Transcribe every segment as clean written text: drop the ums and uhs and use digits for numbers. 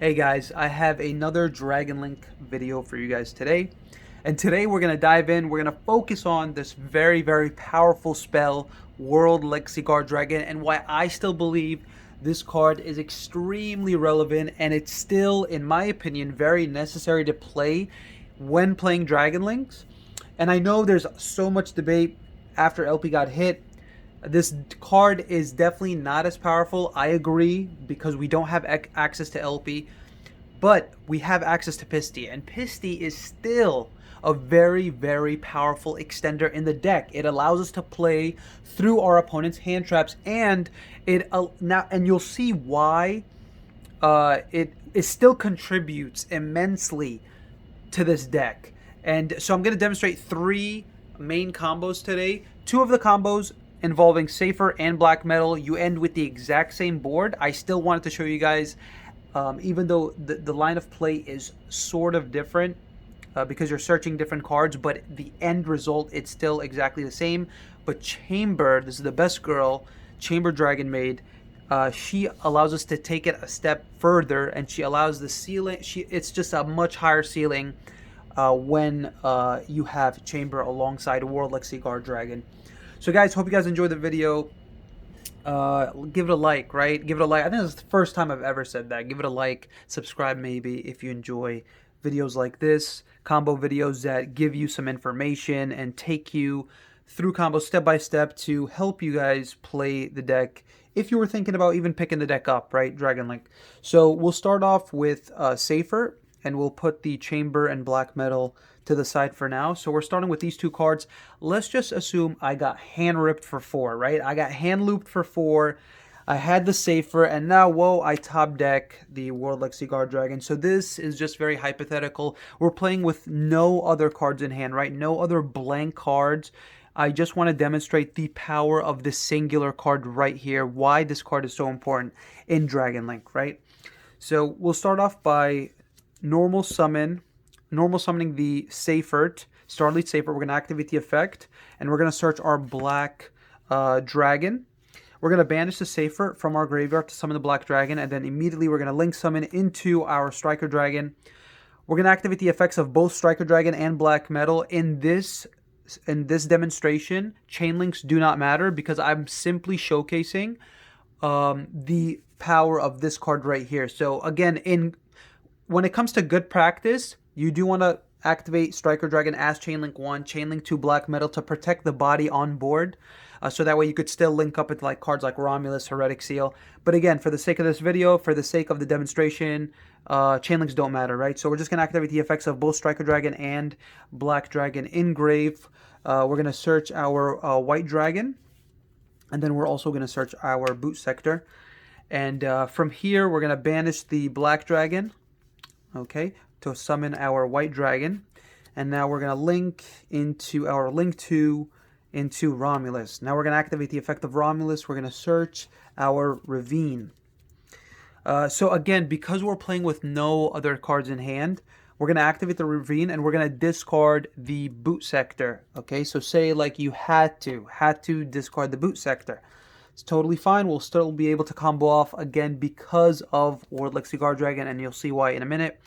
Hey guys, I have another Dragon Link video for you guys today. And today we're going to dive in, we're going to focus on this very powerful spell, World Legacy Guardragon, and why I still believe this card is extremely relevant and it's still, in my opinion, very necessary to play when playing Dragon Links. And I know there's so much debate after LP got hit. This card is definitely not as powerful. I agree because we don't have access to LP, but we have access to Pisty, and Pisty is still a very powerful extender in the deck. It allows us to play through our opponent's hand traps, and you'll see why it still contributes immensely to this deck. And so I'm going to demonstrate three main combos today. Two of the combos involving Safer and Black Metal, you end with the exact same board. I still wanted to show you guys, even though the line of play is sort of different because you're searching different cards, but the end result, it's still exactly the same. But Chamber, this is the best girl, Chamber Dragonmaid, she allows us to take it a step further, and she allows the ceiling, it's just a much higher ceiling when you have Chamber alongside World Legacy Guardragon. So guys, hope you guys enjoyed the video. Give it a like, right? Give it a like. I think this is the first time I've ever said that. Give it a like, subscribe maybe if you enjoy videos like this, combo videos that give you some information and take you through combos step by step to help you guys play the deck if you were thinking about even picking the deck up, right? Dragon Link. So we'll start off with Safer, and we'll put the Chamber and Black Metal to the side for now. So we're starting with these two cards. Let's just assume I got hand ripped for 4, right? I got hand looped for 4. I had the Safer, and now, whoa, I top deck the World Legacy Guardragon. So this is just very hypothetical. We're playing with no other cards in hand, right? No other blank cards. I just want to demonstrate the power of this singular card right here, why this card is so important in Dragon Link, right? So we'll start off by normal summoning the Safert, Starlight Safer. We're going to activate the effect, and we're going to search our Black Dragon. We're going to banish the Safer from our graveyard to summon the Black Dragon, and then immediately we're going to link summon into our Striker Dragon. We're going to activate the effects of both Striker Dragon and Black Metal. In this demonstration, chain links do not matter because I'm simply showcasing the power of this card right here. So again, when it comes to good practice, you do want to activate Striker Dragon as Chainlink 1, Chainlink 2 Black Metal to protect the body on board. So that way you could still link up with cards like Romulus, Heretic Seal. But again, for the sake of this video, for the sake of the demonstration, Chainlinks don't matter, right? So we're just going to activate the effects of both Striker Dragon and Black Dragon in grave. We're going to search our White Dragon. And then we're also going to search our Boot Sector. And from here, we're going to banish the Black Dragon, okay, to summon our White Dragon. And now we're going to link into our Link 2 into Romulus. Now we're going to activate the effect of Romulus. We're going to search our Ravine. So again, because we're playing with no other cards in hand, we're going to activate the Ravine and we're going to discard the Boot Sector. Okay, so say like you had to discard the Boot Sector. It's totally fine. We'll still be able to combo off again because of World Legacy Guardragon, and you'll see why in a minute.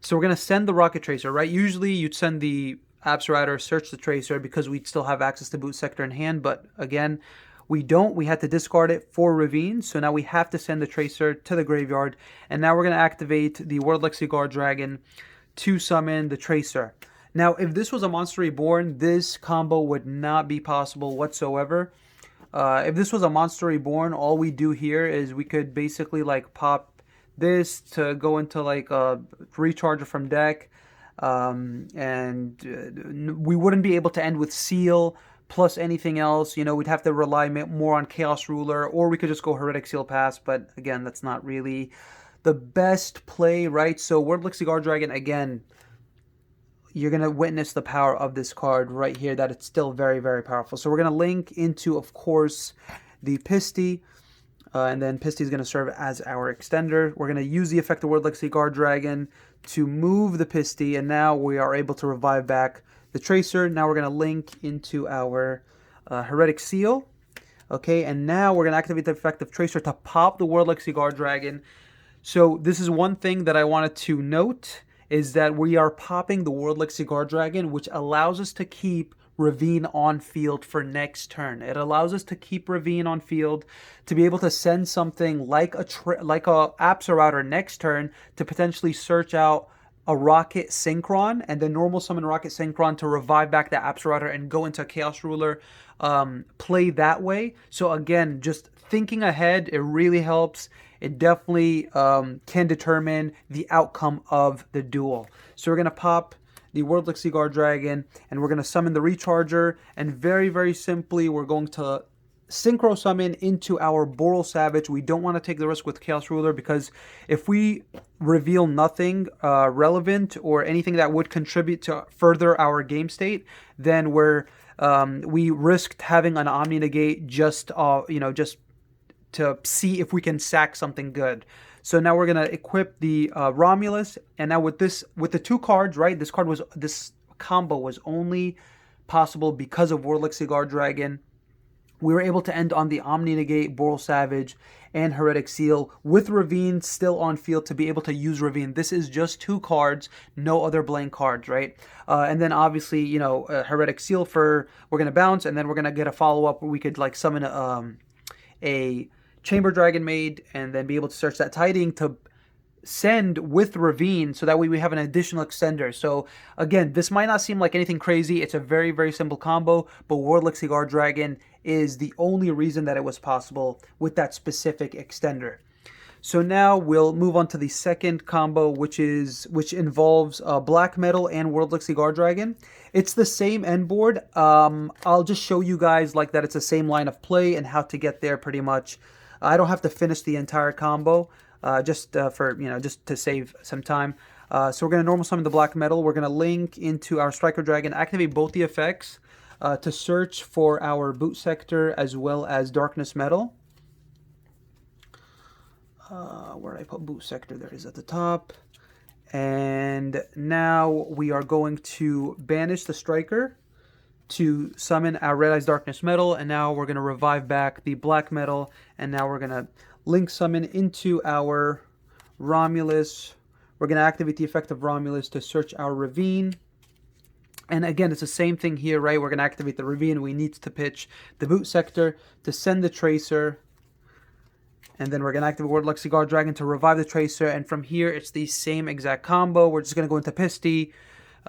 So we're going to send the Rocket Tracer, right? Usually you'd send the Abs Rider, search the Tracer because we'd still have access to Boot Sector in hand, but again, we don't. We had to discard it for Ravine, so now we have to send the Tracer to the graveyard, and now we're going to activate the World Legacy Guardragon to summon the Tracer. Now, if this was a Monster Reborn, this combo would not be possible whatsoever. If this was a Monster Reborn, all we do here is we could basically pop this to go into a recharger from deck, and we wouldn't be able to end with Seal plus anything else. You know, we'd have to rely more on Chaos Ruler, or we could just go Heretic Seal pass, but again, that's not really the best play, right? So World Legacy Guardragon, again, you're going to witness the power of this card right here, that it's still very powerful. So we're going to link into, of course, the Pisty, and then Pisty is going to serve as our extender. We're going to use the effect of World Legacy Guardragon to move the Pisty, and now we are able to revive back the Tracer. Now we're going to link into our Heretic Seal, okay, and now we're going to activate the effect of Tracer to pop the World Legacy Guardragon. So this is one thing that I wanted to note, is that we are popping the World Legacy Guardragon, which allows us to keep Ravine on field for next turn. It allows us to keep Ravine on field to be able to send something like a Apsa Router next turn to potentially search out a Rocket Synchron, and then normal summon Rocket Synchron to revive back the Apsa Router and go into Chaos Ruler play that way. So again, just thinking ahead, it really helps. It definitely can determine the outcome of the duel. So we're going to pop the World Legacy Guardragon, and we're going to summon the Recharger, and very, very simply, we're going to Synchro Summon into our Boral Savage. We don't want to take the risk with Chaos Ruler, because if we reveal nothing relevant or anything that would contribute to further our game state, then we risked having an Omni Negate just to see if we can sack something good. So now we're gonna equip the Romulus, and now with the two cards, right? This combo was only possible because of World Legacy Guardragon. We were able to end on the Omni Negate, Boral Savage, and Heretic Seal with Ravine still on field to be able to use Ravine. This is just two cards, no other blank cards, right? And then obviously, Heretic Seal we're going to bounce, and then we're going to get a follow-up where we could like summon a Chamber Dragonmaid and then be able to search that Tiding to send with Ravine, so that way we have an additional extender. So again, this might not seem like anything crazy. It's a very, very simple combo, but World Legacy Guardragon is the only reason that it was possible with that specific extender. So now we'll move on to the second combo, which involves Black Metal and World Legacy Guardragon. It's the same end board. I'll just show you guys like that it's the same line of play and how to get there pretty much. I don't have to finish the entire combo. Just to save some time. So we're going to normal summon the Black Metal. We're going to link into our Striker Dragon, activate both the effects to search for our Boot Sector as well as Darkness Metal. Where did I put Boot Sector? There it is at the top. And now we are going to banish the Striker to summon our Red Eyes Darkness Metal. And now we're going to revive back the Black Metal. And now we're going to link summon into our Romulus. We're going to activate the effect of Romulus to search our Ravine. And again, it's the same thing here, right? We're going to activate the Ravine. We need to pitch the Boot Sector to send the Tracer. And then we're going to activate World Legacy Guardragon to revive the Tracer. And from here, it's the same exact combo. We're just going to go into Pisty,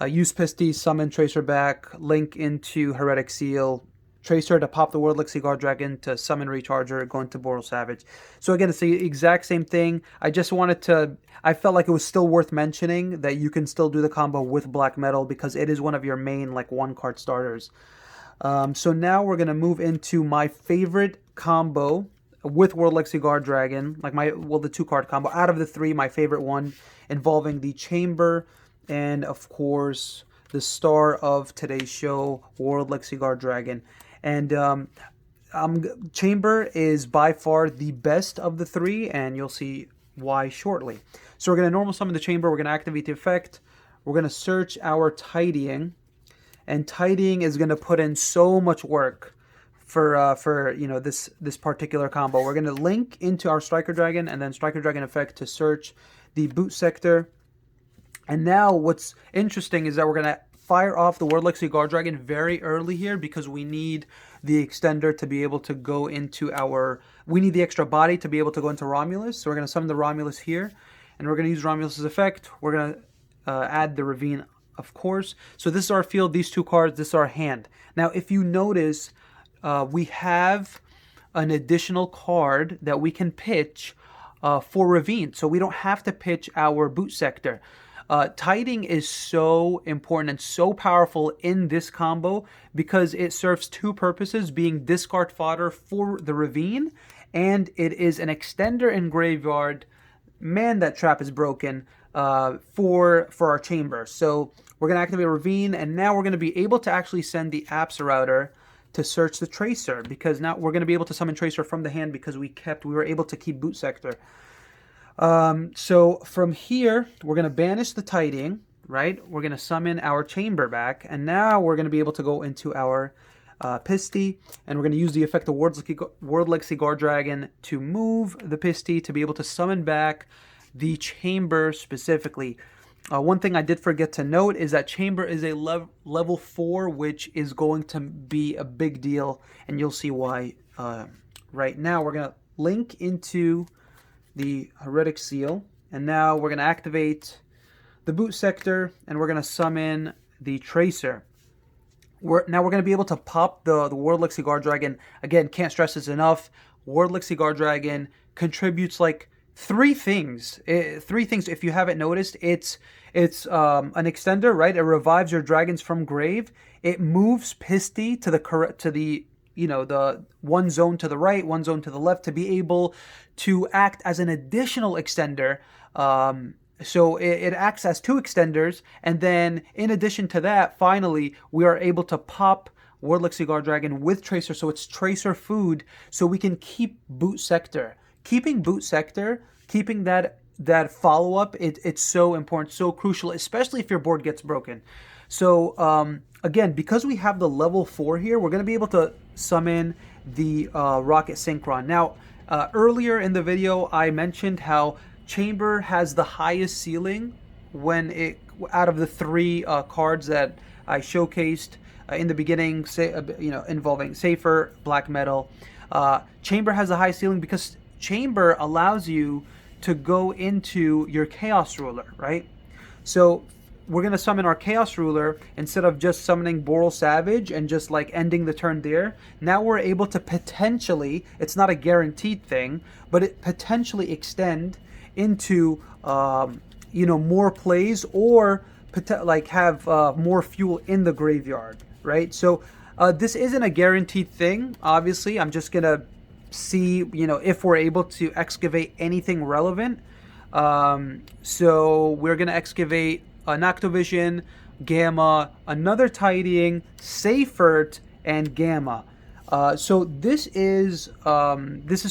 use Pisty, summon Tracer back, link into Heretic Seal, Tracer to pop the World Legacy Guardragon to summon Recharger, go into Boral Savage. So again, it's the exact same thing. I felt like it was still worth mentioning that you can still do the combo with Black Metal because it is one of your main like one card starters. So now we're going to move into my favorite combo with World Legacy Guardragon, the two card combo. Out of the three, my favorite one involving the Chamber and of course the star of today's show, World Legacy Guardragon. And Chamber is by far the best of the three, and you'll see why shortly. So we're going to normal summon the Chamber. We're going to activate the effect. We're going to search our Tidying, and Tidying is going to put in so much work for this particular combo. We're going to link into our Striker Dragon and then Striker Dragon effect to search the Boot Sector. And now what's interesting is that we're going to fire off the World Legacy Guardragon very early here because we need the extender to be able to go into we need the extra body to be able to go into Romulus. So we're going to summon the Romulus here, and we're going to use Romulus's effect. We're going to add the Ravine, of course. So this is our field, these two cards, this is our hand. Now, if you notice, we have an additional card that we can pitch for Ravine. So we don't have to pitch our Boot Sector. Tiding is so important and so powerful in this combo because it serves two purposes, being discard fodder for the Ravine, and it is an extender in graveyard. Man, that trap is broken for our Chamber. So we're going to activate Ravine, and now we're going to be able to actually send the Apsa Router to search the Tracer, because now we're going to be able to summon Tracer from the hand because we were able to keep Boot Sector. So from here, we're going to banish the Tidying, right? We're going to summon our Chamber back, and now we're going to be able to go into our Pisty, and we're going to use the effect of World Legacy Guardragon to move the Pisty to be able to summon back the chamber specifically. One thing I did forget to note is that chamber is a level 4, which is going to be a big deal, and you'll see why. Right now, we're going to link into the heretic seal, and now we're going to activate the boot sector, and we're going to summon the tracer. Now we're going to be able to pop the World Elixir Guardragon. Again, can't stress this enough. World Elixir Guardragon contributes like three things. If you haven't noticed, it's an extender, right? It revives your dragons from grave. It moves Pisty to the the one zone to the right, one zone to the left, to be able to act as an additional extender. So it acts as 2 extenders, and then in addition to that, finally, we are able to pop World Elixir Guardragon with Tracer, so it's Tracer food, so we can keep Boot Sector. Keeping Boot Sector, keeping that follow-up, it's so important, so crucial, especially if your board gets broken. So, again, because we have the level 4 here, we're going to be able to summon the Rocket Synchron. Now, earlier in the video, I mentioned how Chamber has the highest ceiling out of the 3 cards that I showcased in the beginning, involving Safer, Black Metal. Chamber has the high ceiling because Chamber allows you to go into your Chaos Ruler, right? So we're going to summon our Chaos Ruler instead of just summoning Boral Savage and just like ending the turn there. Now we're able to potentially, it's not a guaranteed thing, but it potentially extend into more plays, or have more fuel in the graveyard, right? So this isn't a guaranteed thing. Obviously, I'm just gonna see if we're able to excavate anything relevant. So we're gonna excavate Noctovision, Gamma, another Tidying, Seifert, and Gamma. So this is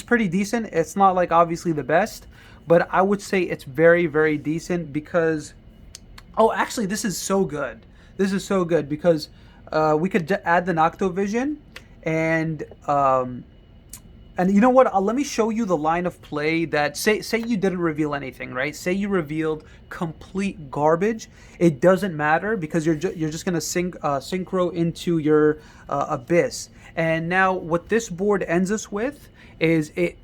pretty decent. It's not like obviously the best, but I would say it's very, very decent because, actually, this is so good. This is so good because we could add the Noctovision, and you know what? Let me show you the line of play that say you didn't reveal anything, right? Say you revealed complete garbage. It doesn't matter because you're just gonna synchro into your Abyss. And now what this board ends us with is it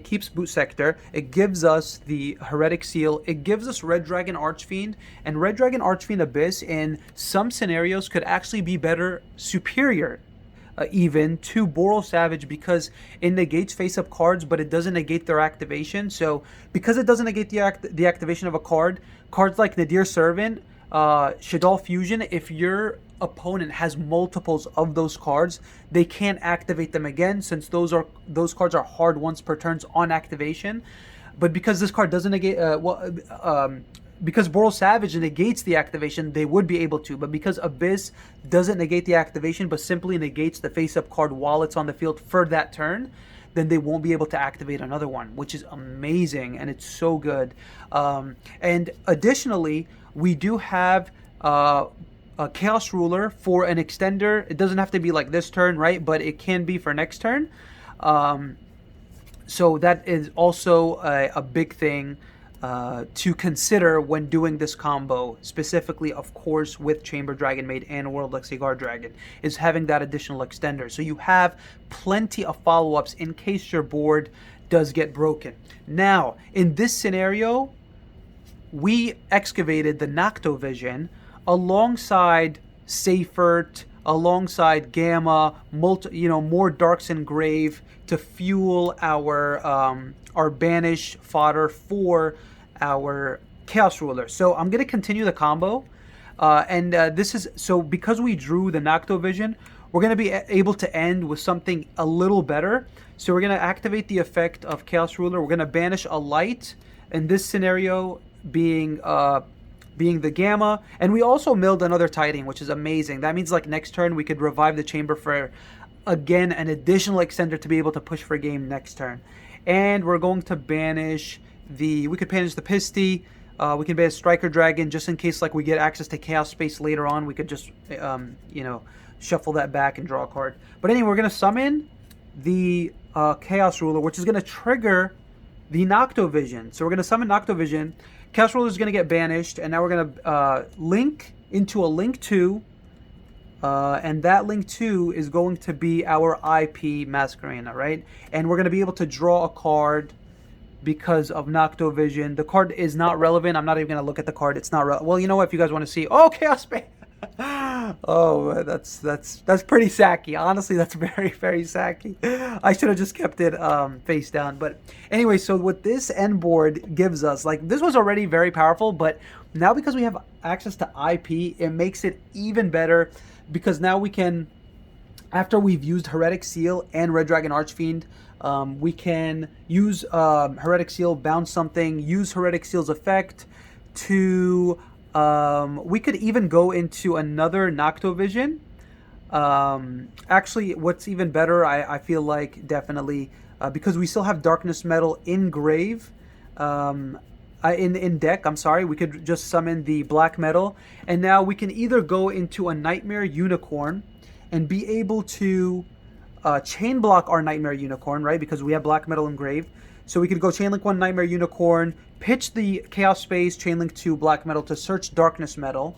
keeps Boot Sector, it gives us the Heretic Seal, it gives us Red Dragon Archfiend, and Red Dragon Archfiend Abyss in some scenarios could actually be superior even to Boral Savage, because it negates face-up cards, but it doesn't negate their activation. So because it doesn't negate the activation of a card, cards like Nadir Servant, Shaddoll Fusion, if your opponent has multiples of those cards, they can't activate them again, since those cards are hard once per turns on activation. But because this card doesn't negate, because Boral Savage negates the activation, they would be able to. But because Abyss doesn't negate the activation, but simply negates the face-up card while it's on the field for that turn, then they won't be able to activate another one, which is amazing, and it's so good. And additionally, we do have a Chaos Ruler for an extender. It doesn't have to be like this turn, right? But it can be for next turn. So that is also a big thing to consider when doing this combo, specifically, of course, with Chamber Dragonmaid and World Elixir Guardragon, is having that additional extender. So you have plenty of follow-ups in case your board does get broken. Now, in this scenario, we excavated the Noctovision alongside Seifert, alongside Gamma, more Darks Engrave to fuel our banish fodder for our Chaos Ruler. So I'm going to continue the combo. This is so because we drew the Noctovision, we're going to be able to end with something a little better. So we're going to activate the effect of Chaos Ruler. We're going to banish a light, in this scenario being the Gamma, and we also milled another Tiding, which is amazing. That means like next turn we could revive the chamber for, again, an additional extender to be able to push for game next turn. And we're going to banish we could banish the Pisty, we can banish Striker Dragon, just in case like we get access to Chaos Space later on. We could just shuffle that back and draw a card. But anyway, we're going to summon the Chaos Ruler, which is going to trigger the Noctovision. So we're going to summon Noctovision. Chaos Ruler is going to get banished, and now we're going to link into a Link 2, and that Link 2 is going to be our IP Masquerena, right? And we're going to be able to draw a card because of Noctovision. The card is not relevant. I'm not even going to look at the card. It's not relevant. Well, you know what? If you guys want to see... Oh, Chaos Bane! Oh, that's pretty sacky. Honestly, that's very, very sacky. I should have just kept it face down. But anyway, so what this end board gives us, like, this was already very powerful, but now because we have access to IP, it makes it even better, because now we can, after we've used Heretic Seal and Red Dragon Archfiend, we can use Heretic Seal, bounce something, use Heretic Seal's effect to... we could even go into another Noctovision. Actually, what's even better, I feel like, definitely, because we still have Darkness Metal in grave, in deck, I'm sorry, we could just summon the Black Metal, and now we can either go into a Nightmare Unicorn and be able to chain block our Nightmare Unicorn, right, because we have Black Metal in grave. So we could go Chainlink 1 Nightmare Unicorn, pitch the Chaos Space, Chainlink 2 Black Metal to search Darkness Metal.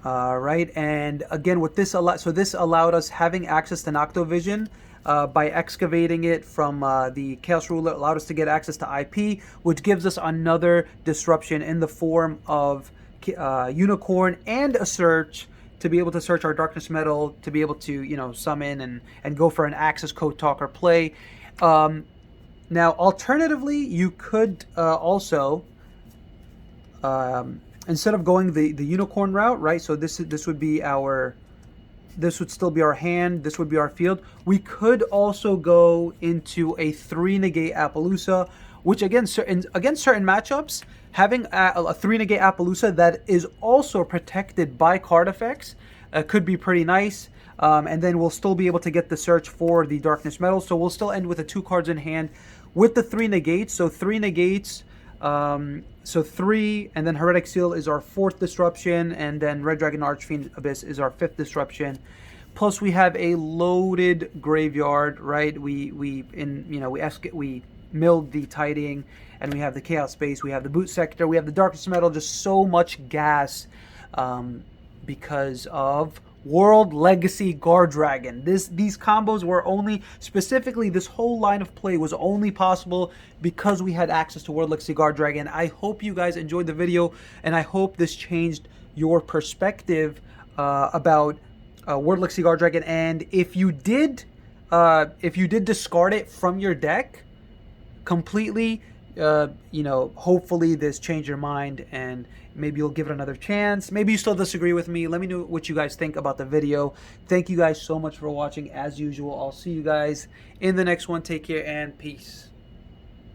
Right, and again, with this, this allowed us having access to Noctovision by excavating it from the Chaos Ruler, allowed us to get access to IP, which gives us another disruption in the form of Unicorn and a search to be able to search our Darkness Metal, to be able to, you know, summon and go for an Access Code Talker play. Now, alternatively, you could also, instead of going the Unicorn route, right? So this would be our, this would still be our hand, this would be our field. We could also go into a 3-negate Appaloosa, which against certain matchups, having a 3-negate Appaloosa that is also protected by card effects could be pretty nice. And then we'll still be able to get the search for the Darkness Metal. So we'll still end with the 2 cards in hand with the 3 negates. So 3 negates, so 3, and then Heretic Seal is our 4th disruption, and then Red Dragon Archfiend Abyss is our 5th disruption. Plus we have a loaded graveyard, right? We milled the Tiding, and we have the Chaos Space, we have the Boot Sector, we have the Darkness Metal, just so much gas because of World Legacy Guardragon. These combos were only, specifically this whole line of play was only possible because we had access to World Legacy Guardragon. I hope you guys enjoyed the video, and I hope this changed your perspective about World Legacy Guardragon. And if you did discard it from your deck completely, hopefully this changed your mind and maybe you'll give it another chance. Maybe you still disagree with me. Let me know what you guys think about the video. Thank you guys so much for watching. As usual, I'll see you guys in the next one. Take care and peace.